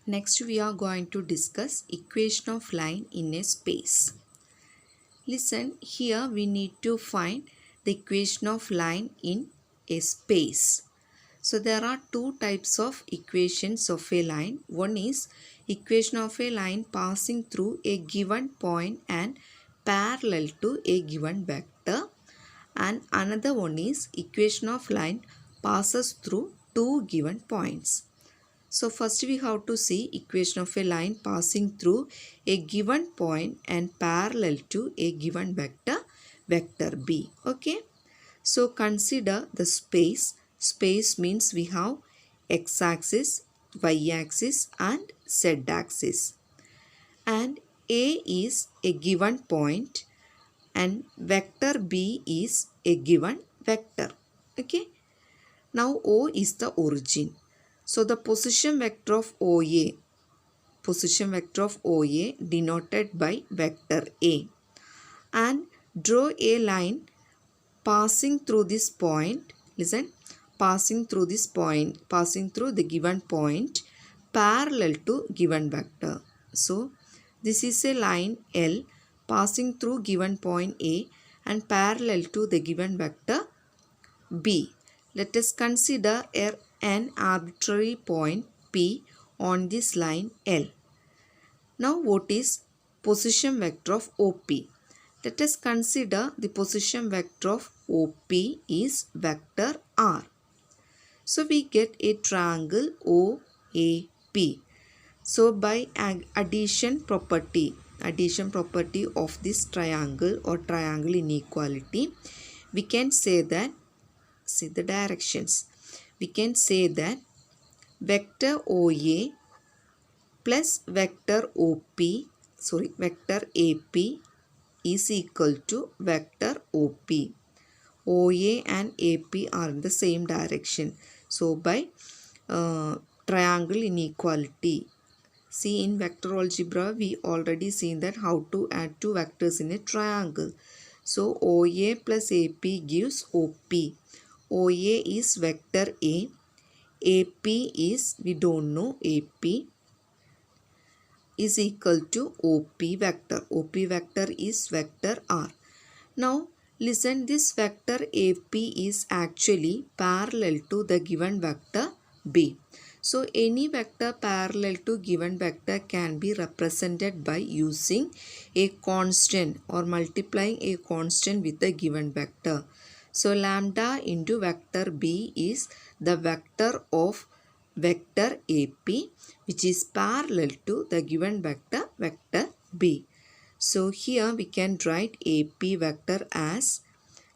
Next we are going to discuss equation of line in a space. Listen, here we need to find the equation of line in a space. So there are two types of equations of a line. One is equation of a line passing through a given point and parallel to a given vector, and another one is equation of line passes through two given points. So first we have to see equation of a line passing through a given point and parallel to a given vector, vector B. Okay. So consider the space. Space means we have x-axis, y-axis and z-axis. And A is a given point and vector B is a given vector. Okay. Now O is the origin. So the position vector of OA denoted by vector A, and draw a line passing through this point. Listen, passing through the given point parallel to given vector. So this is a line L passing through given point A and parallel to the given vector B. Let us consider an arbitrary point P on this line L. Now what is position vector of OP? Let us consider the position vector of OP is vector R. So we get a triangle OAP. So by addition property of this triangle or triangle inequality, we can say that, see the directions, we can say that vector OA plus vector vector AP is equal to vector OP. OA and AP are in the same direction. So by triangle inequality, see in vector algebra we already seen that how to add two vectors in a triangle. So OA plus AP gives OP. OA is vector A. AP is, we don't know, AP is equal to OP vector. OP vector is vector R. Now listen, this vector AP is actually parallel to the given vector B. So any vector parallel to given vector can be represented by using a constant or multiplying a constant with the given vector. So lambda into vector B is the vector of vector AP, which is parallel to the given vector, vector B. So here we can write AP vector as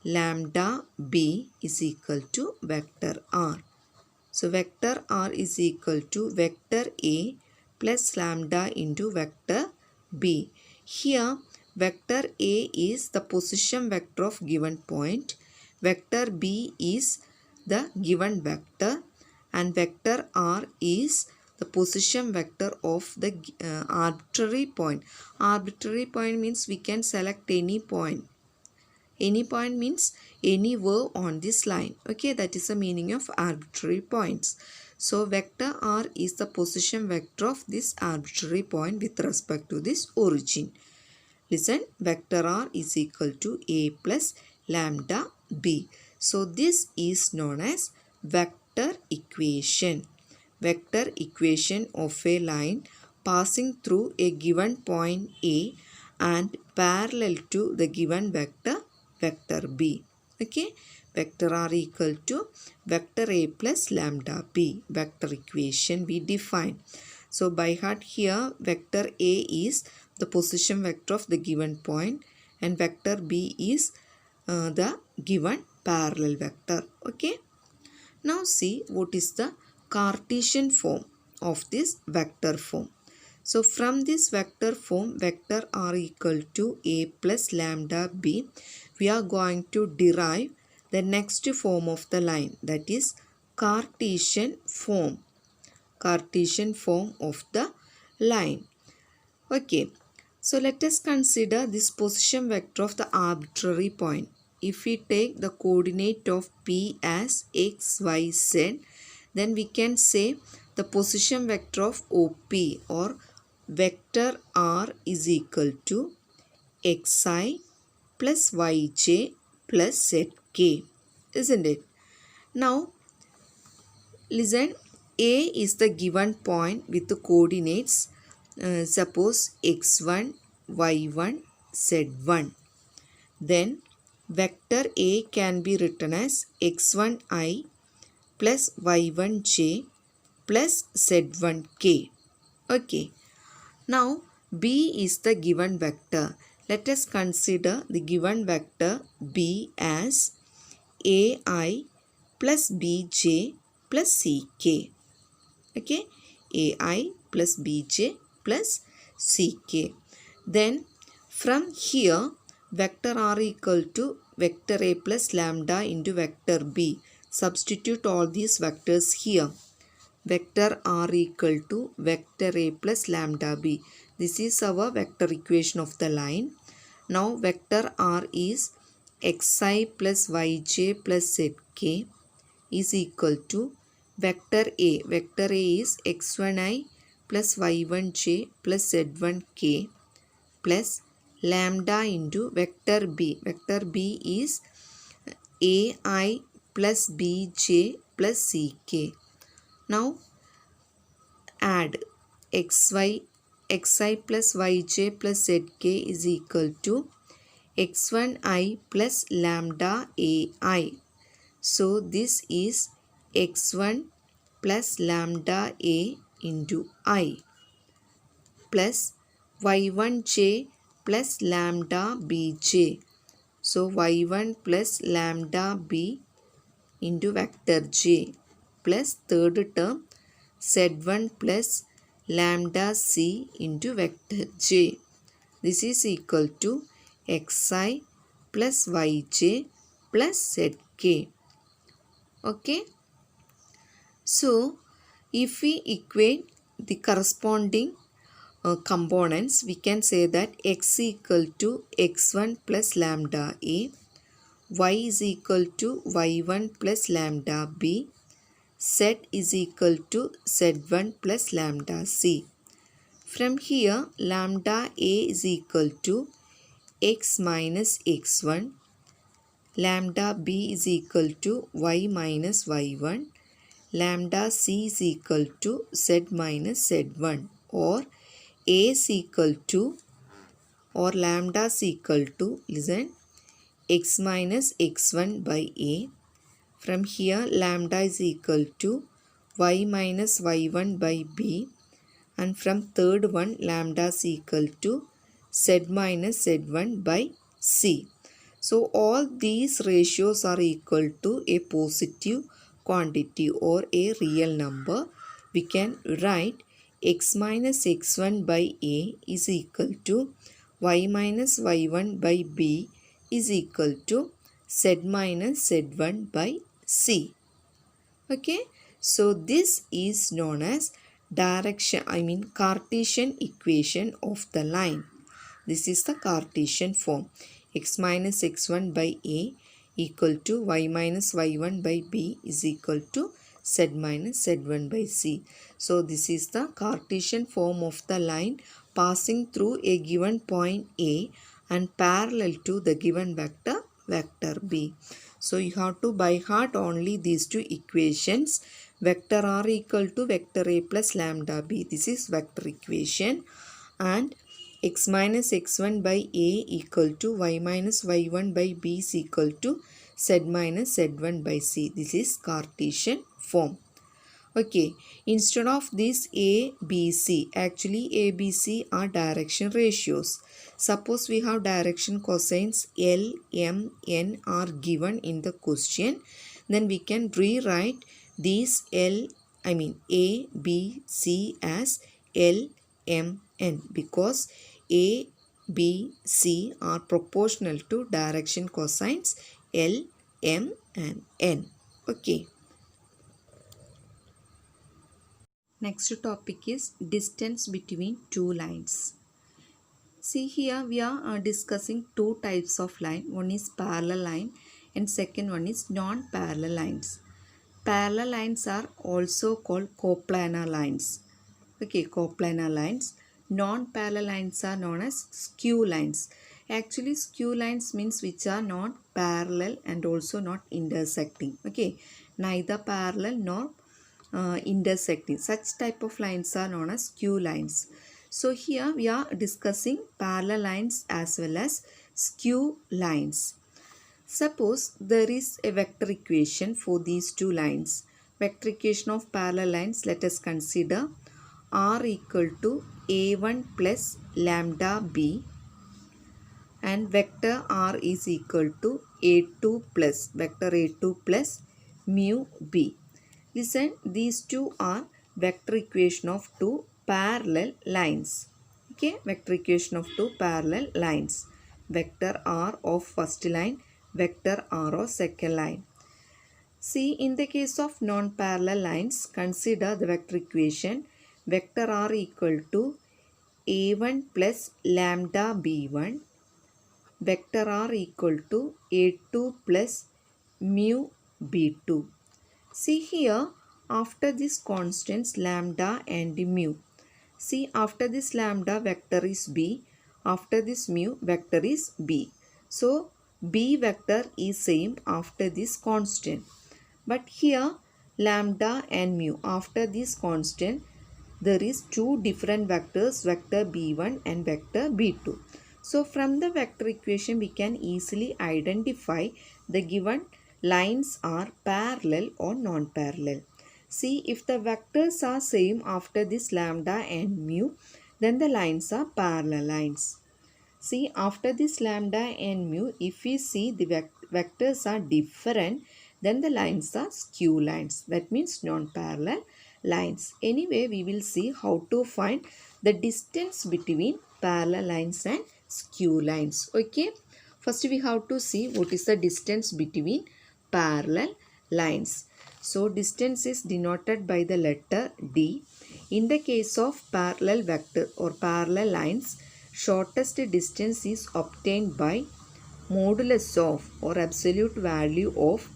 lambda B is equal to vector R. So vector R is equal to vector A plus lambda into vector B. Here vector A is the position vector of given point, vector B is the given vector, and vector R is the position vector of the arbitrary point. Arbitrary point means we can select any point. Any point means anywhere on this line. Okay, that is the meaning of arbitrary points. So vector R is the position vector of this arbitrary point with respect to this origin. Listen, vector R is equal to A plus lambda B. So this is known as vector equation. Vector equation of a line passing through a given point A and parallel to the given vector, vector B. Okay, vector R equal to vector A plus lambda B. Vector equation we define. So by heart here vector A is the position vector of the given point and vector B is the given parallel vector. Okay. Now see what is the Cartesian form of this vector form. So from this vector form, vector R equal to A plus lambda B, we are going to derive the next form of the line, that is Cartesian form. Cartesian form of the line. Okay. So let us consider this position vector of the arbitrary point. If we take the coordinate of P as x, y, z, then we can say the position vector of OP or vector R is equal to xi plus yj plus zk, isn't it? Now, listen, A is the given point with the coordinates, suppose x1, y1, z1. Then, vector A can be written as x1i plus y1j plus z1k. Okay. Now, B is the given vector. Let us consider the given vector B as AI plus BJ plus CK. Okay. AI plus BJ plus CK. Then, from here, vector R equal to vector A plus lambda into vector B. Substitute all these vectors here. Vector R equal to vector A plus lambda B. This is our vector equation of the line. Now vector R is xi plus yj plus zk is equal to vector A. Vector A is x1i plus y1j plus z1k plus lambda into vector B. Vector B is ai plus bj plus ck. Now add xi plus yj plus zk is equal to x1i plus lambda ai. So this is x1 plus lambda a into I plus y1j plus lambda bj. So y1 plus lambda b into vector j plus third term z1 plus lambda c into vector j. This is equal to xi plus yj plus zk. Okay. So, if we equate the corresponding components, we can say that x equal to x1 plus lambda a, y is equal to y1 plus lambda b, z is equal to z1 plus lambda c. From here, lambda a is equal to x minus x1, lambda b is equal to y minus y1, lambda c is equal to z minus z1, or a is equal to, or lambda is equal to, listen, x minus x1 by a. From here, lambda is equal to y minus y1 by b, and from third one, lambda is equal to z minus z1 by c. So all these ratios are equal to a positive quantity or a real number. We can write x minus x1 by a is equal to y minus y1 by b is equal to z minus z1 by c. Okay, so this is known as Cartesian equation of the line. This is the Cartesian form. X minus x1 by a equal to y minus y1 by b is equal to z minus z1 by c. So this is the Cartesian form of the line passing through a given point A and parallel to the given vector B. So you have to by heart only these two equations. Vector R equal to vector A plus lambda b. This is vector equation, and x minus x1 by a equal to y minus y1 by b is equal to z minus z1 by c. This is Cartesian form. Okay, instead of this a, b, c, actually a, b, c are direction ratios. Suppose we have direction cosines L, M, N are given in the question, then we can rewrite these a, b, c as L, M, N, because a, b, c are proportional to direction cosines L, M and N. Okay. Next topic is distance between two lines. See, here we are discussing two types of line. One is parallel line and second one is non-parallel lines. parallel lines are also called coplanar lines. Okay, coplanar lines. Non-parallel lines are known as skew lines. Actually, skew lines means which are not parallel and also not intersecting. Okay, neither parallel nor intersecting. Such type of lines are known as skew lines. So here we are discussing parallel lines as well as skew lines. Suppose there is a vector equation for these two lines. Vector equation of parallel lines, let us consider r equal to a1 plus lambda b and vector r is equal to a2 plus vector a2 plus mu b. Listen, these two are vector equation of two parallel lines. Okay, vector equation of two parallel lines. Vector r of first line, vector r of second line. See, in the case of non-parallel lines, consider the vector equation vector r equal to a1 plus lambda b1, vector r equal to a2 plus mu b2. See here, after this constants lambda and mu. See, after this lambda vector is b, after this mu vector is b. So, b vector is same after this constant. But here lambda and mu, after this constant there is two different vectors, vector b1 and vector b2. So from the vector equation we can easily identify the given lines are parallel or non-parallel. See, if the vectors are same after this lambda and mu, then the lines are parallel lines. See, after this lambda and mu, if we see the vectors are different, then the lines are skew lines. That means non-parallel lines. Anyway, we will see how to find the distance between parallel lines and skew lines. Okay. First, we have to see what is the distance between parallel lines. So, distance is denoted by the letter D. In the case of parallel vector or parallel lines, shortest distance is obtained by modulus of or absolute value of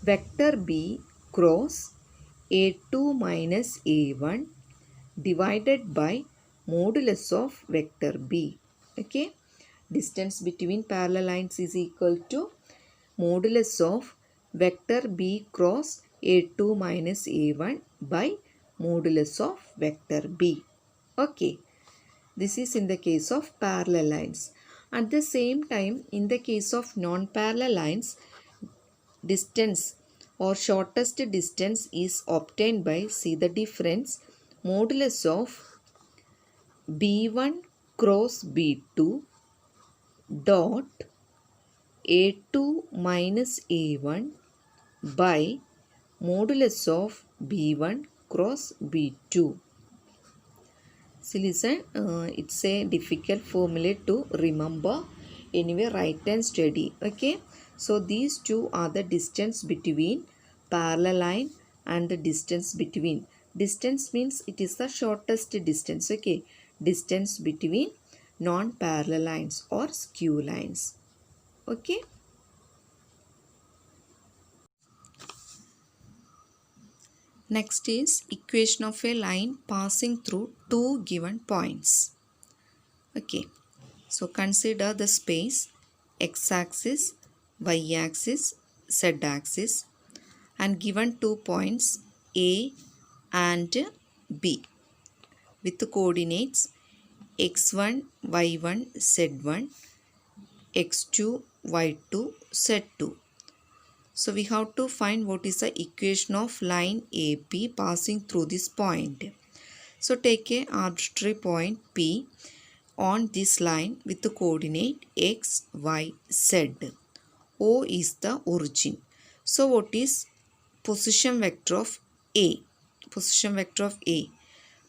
vector b cross a2 minus a1 divided by modulus of vector b. Okay, distance between parallel lines is equal to modulus of vector b cross a2 minus a1 by modulus of vector b. Okay, this is in the case of parallel lines. At the same time, in the case of non-parallel lines, distance or shortest distance is obtained by, see the difference, modulus of b1 cross b2 dot a2 minus a1 by modulus of b1 cross b2. So listen, it's a difficult formula to remember. Anyway, write and study. Okay. So these two are the distance between parallel line and the distance between. Distance means it is the shortest distance. Okay. Distance between non-parallel lines or skew lines. Okay. Next is equation of a line passing through two given points. Okay, so consider the space x-axis, y-axis, z-axis and given 2 points A and B with the coordinates x1, y1, z1, x2, y2, z2. So we have to find what is the equation of line AP passing through this point. So take a arbitrary point P on this line with the coordinate x, y, z. O is the origin. So what is position vector of A? Position vector of A.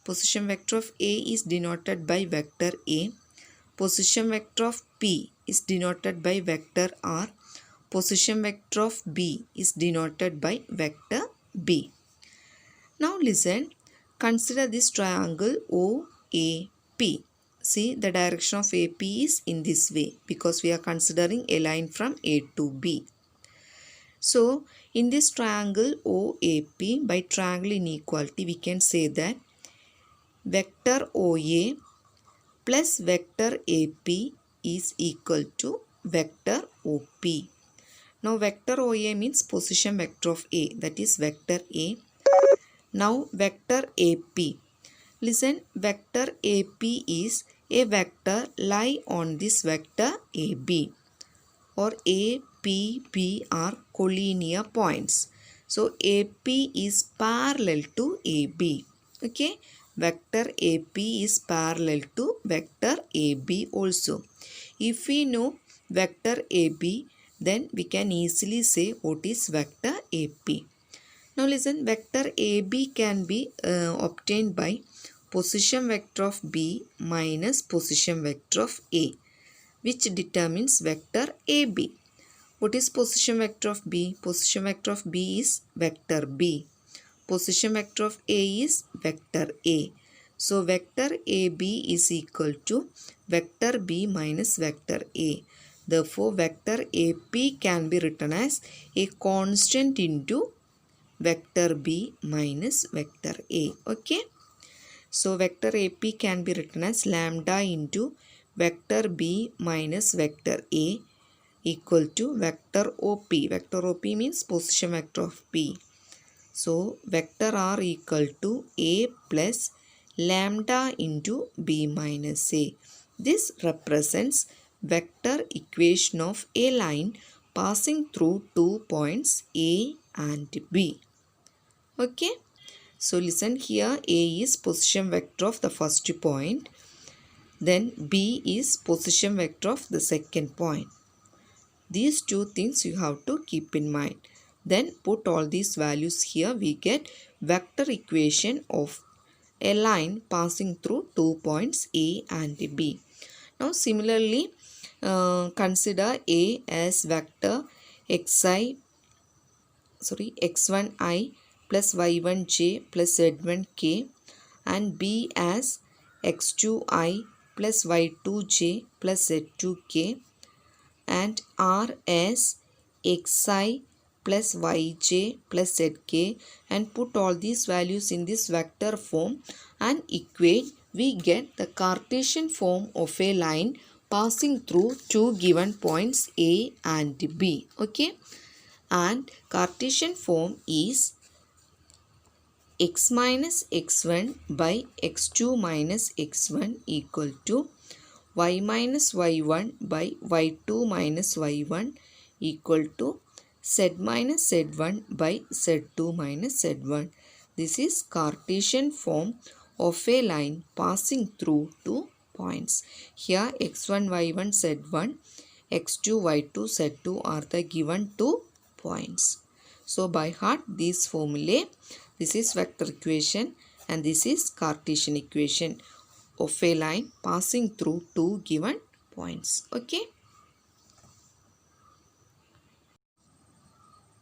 Position vector of A is denoted by vector A. Position vector of P is denoted by vector R. Position vector of B is denoted by vector B. Now listen, consider this triangle OAP. See, the direction of AP is in this way because we are considering a line from A to B. So in this triangle OAP, by triangle inequality, we can say that vector OA plus vector AP is equal to vector OP. Now vector OA means position vector of A, that is vector A. Now vector AP. Listen, vector AP is a vector lie on this vector AB, or A, P, B are collinear points. So AP is parallel to AB. Okay, vector AP is parallel to vector AB also. If we know vector AB, then we can easily say what is vector AP. Now listen, vector AB can be obtained by position vector of B minus position vector of A, which determines vector AB. What is position vector of B? Position vector of B is vector B. Position vector of A is vector A. So vector AB is equal to vector B minus vector A. Therefore vector AP can be written as a constant into vector B minus vector A. Okay. So vector AP can be written as lambda into vector B minus vector A equal to vector OP. Vector OP means position vector of P. So vector R equal to A plus lambda into B minus A. This represents vector equation of a line passing through 2 points A and B. Okay. So listen, here A is position vector of the first point. Then B is position vector of the second point. These two things you have to keep in mind. Then put all these values here. We get vector equation of a line passing through 2 points A and B. Now similarly, consider A as vector x1i plus y1j plus z1k, and B as x2i plus y2j plus z2k, and R as xi plus yj plus zk, and put all these values in this vector form and equate. We get the Cartesian form of a line passing through two given points A and B. Okay, and Cartesian form is x minus x1 by x2 minus x1 equal to y minus y1 by y2 minus y1 equal to z minus z1 by z2 minus z1. This is Cartesian form of a line passing through 2 points. Here x1 y1 z1, x2 y2 z2 are the given 2 points. So by heart these formulae. This is vector equation and this is Cartesian equation of a line passing through 2 given points. Okay.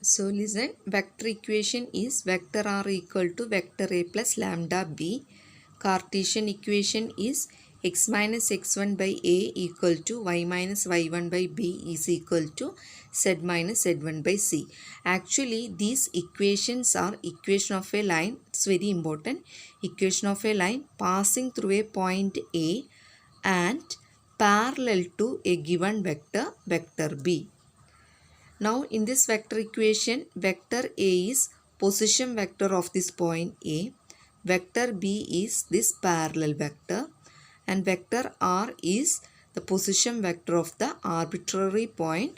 So listen, vector equation is vector R equal to vector A plus lambda B. Cartesian equation is x minus x1 by A equal to y minus y1 by B is equal to z minus z1 by C. Actually these equations are equation of a line. It's very important. Equation of a line passing through a point A and parallel to a given vector, vector B. Now in this vector equation, vector A is position vector of this point A, vector B is this parallel vector, and vector R is the position vector of the arbitrary point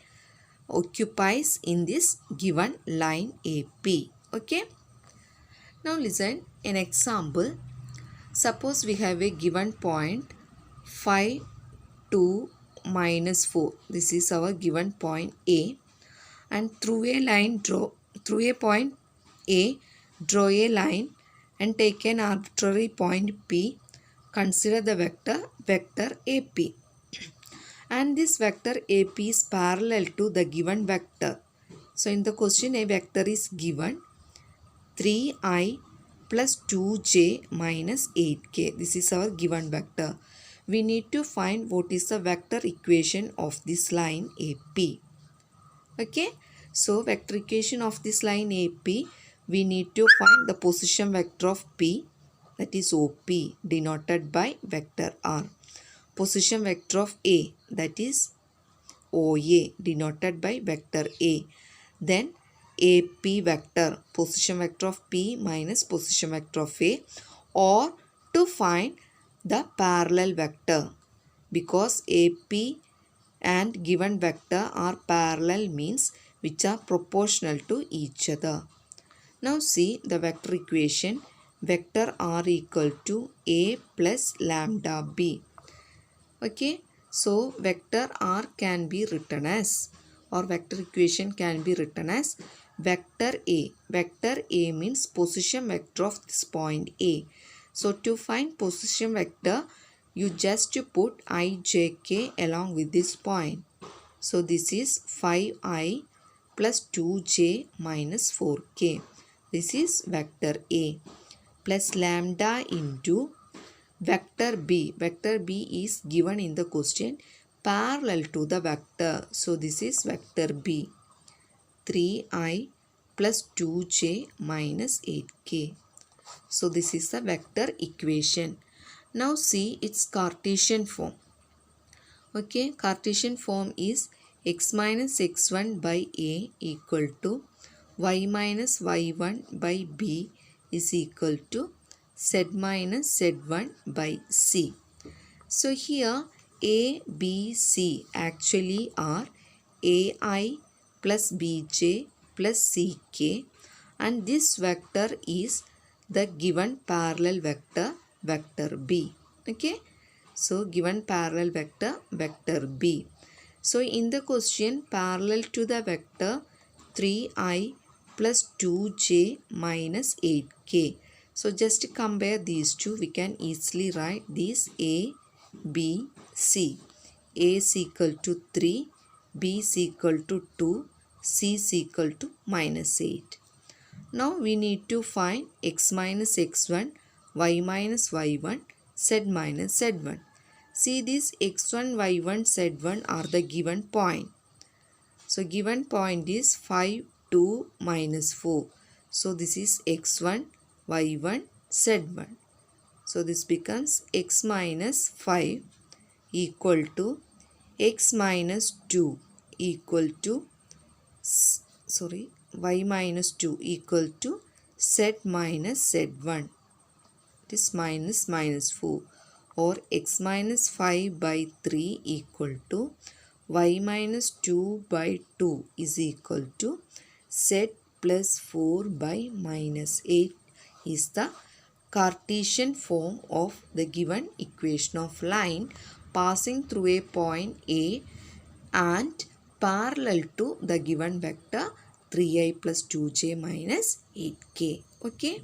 occupies in this given line AP. Okay. Now listen, an example. Suppose we have a given point 5, 2, minus 4. This is our given point A. And through a point A, draw a line and take an arbitrary point P. Consider the vector AP. And this vector AP is parallel to the given vector. So in the question a vector is given 3i plus 2j minus 8k. This is our given vector. We need to find what is the vector equation of this line AP. Okay. So vector equation of this line AP, we need to find the position vector of P, that is OP, denoted by vector R. Position vector of A, that is OA, denoted by vector A. Then AP vector, position vector of P minus position vector of A, or to find the parallel vector, because AP and given vector are parallel, means which are proportional to each other. Now see the vector equation. Vector R equal to A plus lambda B. Okay, so vector R can be written as, or vector equation can be written as vector A. Vector A means position vector of this point A. So to find position vector, you just put I, j, k along with this point. So this is 5i plus 2j minus 4k. This is vector A plus lambda into vector B. Vector B is given in the question parallel to the vector. So this is vector B. 3i plus 2j minus 8k. So this is the vector equation. Now see its Cartesian form. Okay, Cartesian form is x minus x1 by A equal to y minus y1 by B is equal to z minus z1 by C. So here A, B, C actually are AI plus BJ plus CK, and this vector is the given parallel vector, vector B. Okay. So given parallel vector, vector B. So in the question, parallel to the vector 3i plus 2j minus 8k. So just compare these two, we can easily write these A, B, C. A is equal to 3, B is equal to 2, C is equal to minus 8. Now we need to find x minus x1, y minus y1, z minus z1. See, these x1, y1, z1 are the given point. So given point is 5, 2, minus 4. So this is x1, y1, z1. So this becomes x minus 5 equal to x minus 2 equal to, y minus 2 equal to z minus z1. It is minus minus 4, or x minus 5 by 3 equal to y minus 2 by 2 is equal to z plus 4 by minus 8 is the Cartesian form of the given equation of line passing through a point A and parallel to the given vector 3i plus 2j minus 8k. Okay.